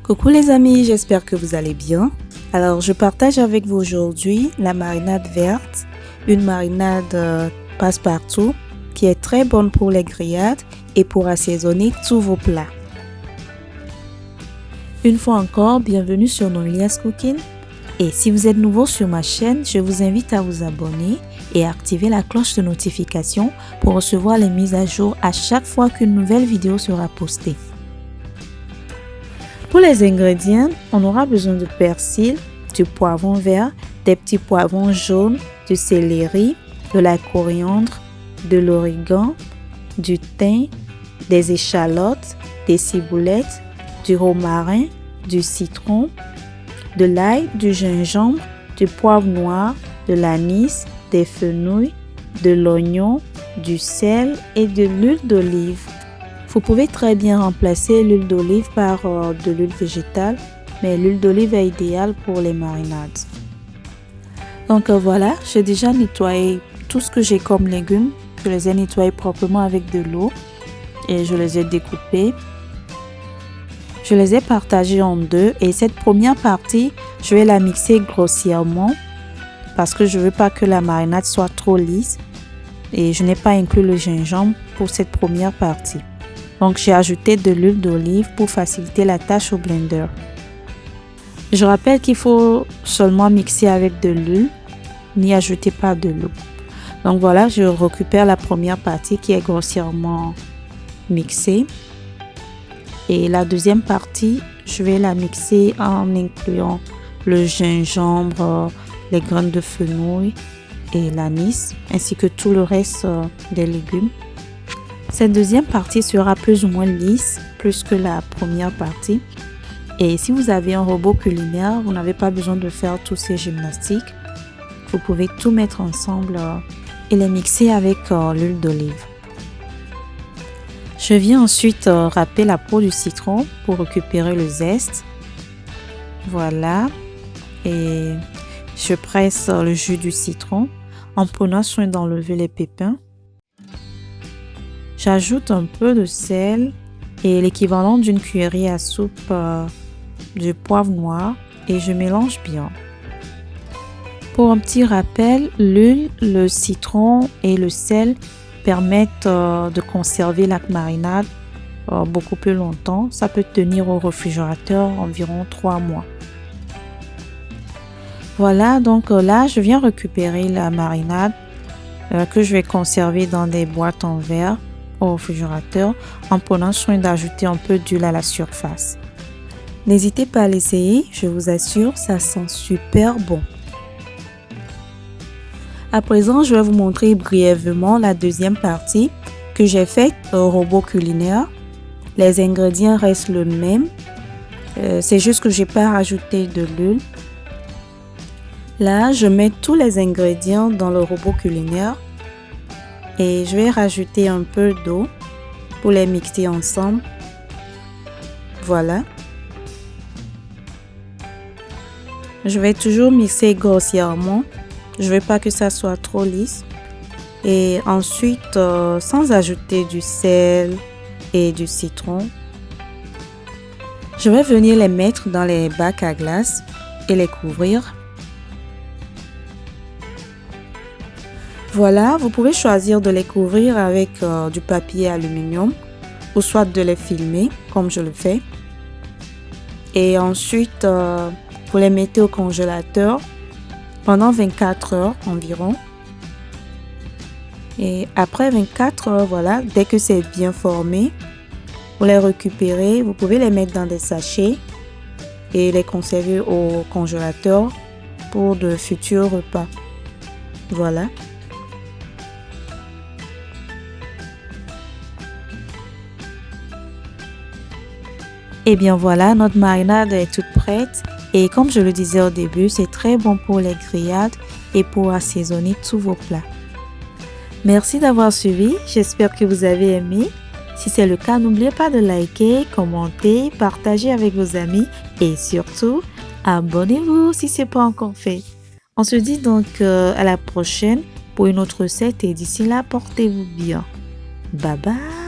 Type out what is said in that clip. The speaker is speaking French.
Coucou les amis, j'espère que vous allez bien. Alors je partage avec vous aujourd'hui la marinade verte, une marinade passe-partout qui est très bonne pour les grillades et pour assaisonner tous vos plats. Une fois encore, bienvenue sur Noelia's Cooking. Et si vous êtes nouveau sur ma chaîne, je vous invite à vous abonner et à activer la cloche de notification pour recevoir les mises à jour à chaque fois qu'une nouvelle vidéo sera postée. Pour les ingrédients, on aura besoin de persil, du poivron vert, des petits poivrons jaunes, du céleri, de la coriandre, de l'origan, du thym, des échalotes, des ciboulettes, du romarin, du citron, de l'ail, du gingembre, du poivre noir, de l'anis, des fenouils, de l'oignon, du sel et de l'huile d'olive. Vous pouvez très bien remplacer l'huile d'olive par de l'huile végétale, mais l'huile d'olive est idéale pour les marinades. Donc voilà, j'ai déjà nettoyé tout ce que j'ai comme légumes. Je les ai nettoyés proprement avec de l'eau et je les ai découpés. Je les ai partagés en deux et cette première partie, je vais la mixer grossièrement parce que je ne veux pas que la marinade soit trop lisse et je n'ai pas inclus le gingembre pour cette première partie. Donc j'ai ajouté de l'huile d'olive pour faciliter la tâche au blender. Je rappelle qu'il faut seulement mixer avec de l'huile, n'y ajouter pas de l'eau. Donc voilà, je récupère la première partie qui est grossièrement mixée. Et la deuxième partie, je vais la mixer en incluant le gingembre, les graines de fenouil et l'anis, ainsi que tout le reste des légumes. Cette deuxième partie sera plus ou moins lisse, plus que la première partie. Et si vous avez un robot culinaire, vous n'avez pas besoin de faire tous ces gymnastiques. Vous pouvez tout mettre ensemble et les mixer avec l'huile d'olive. Je viens ensuite râper la peau du citron pour récupérer le zeste. Voilà. Et je presse le jus du citron en prenant soin d'enlever les pépins. J'ajoute un peu de sel et l'équivalent d'une cuillerée à soupe de poivre noir et je mélange bien. Pour un petit rappel, l'huile, le citron et le sel permettent de conserver la marinade beaucoup plus longtemps. Ça peut tenir au réfrigérateur environ 3 mois. Voilà, donc là, je viens récupérer la marinade que je vais conserver dans des boîtes en verre au réfrigérateur en prenant soin d'ajouter un peu d'huile à la surface. N'hésitez pas à l'essayer, je vous assure, ça sent super bon. À présent, je vais vous montrer brièvement la deuxième partie que j'ai faite au robot culinaire. Les ingrédients restent les mêmes, c'est juste que j'ai pas rajouté de l'huile. Là, je mets tous les ingrédients dans le robot culinaire. Et je vais rajouter un peu d'eau pour les mixer ensemble. Voilà. Je vais toujours mixer grossièrement. Je ne veux pas que ça soit trop lisse. Et ensuite, sans ajouter du sel et du citron, je vais venir les mettre dans les bacs à glace et les couvrir. Voilà, vous pouvez choisir de les couvrir avec du papier aluminium ou soit de les filmer comme je le fais. Et ensuite, vous les mettez au congélateur pendant 24 heures environ. Et après 24 heures, voilà, dès que c'est bien formé, vous les récupérez. Vous pouvez les mettre dans des sachets et les conserver au congélateur pour de futurs repas. Voilà. Et bien voilà, notre marinade est toute prête. Et comme je le disais au début, c'est très bon pour les grillades et pour assaisonner tous vos plats. Merci d'avoir suivi, j'espère que vous avez aimé. Si c'est le cas, n'oubliez pas de liker, commenter, partager avec vos amis et surtout, abonnez-vous si ce n'est pas encore fait. On se dit donc à la prochaine pour une autre recette et d'ici là, portez-vous bien. Bye bye!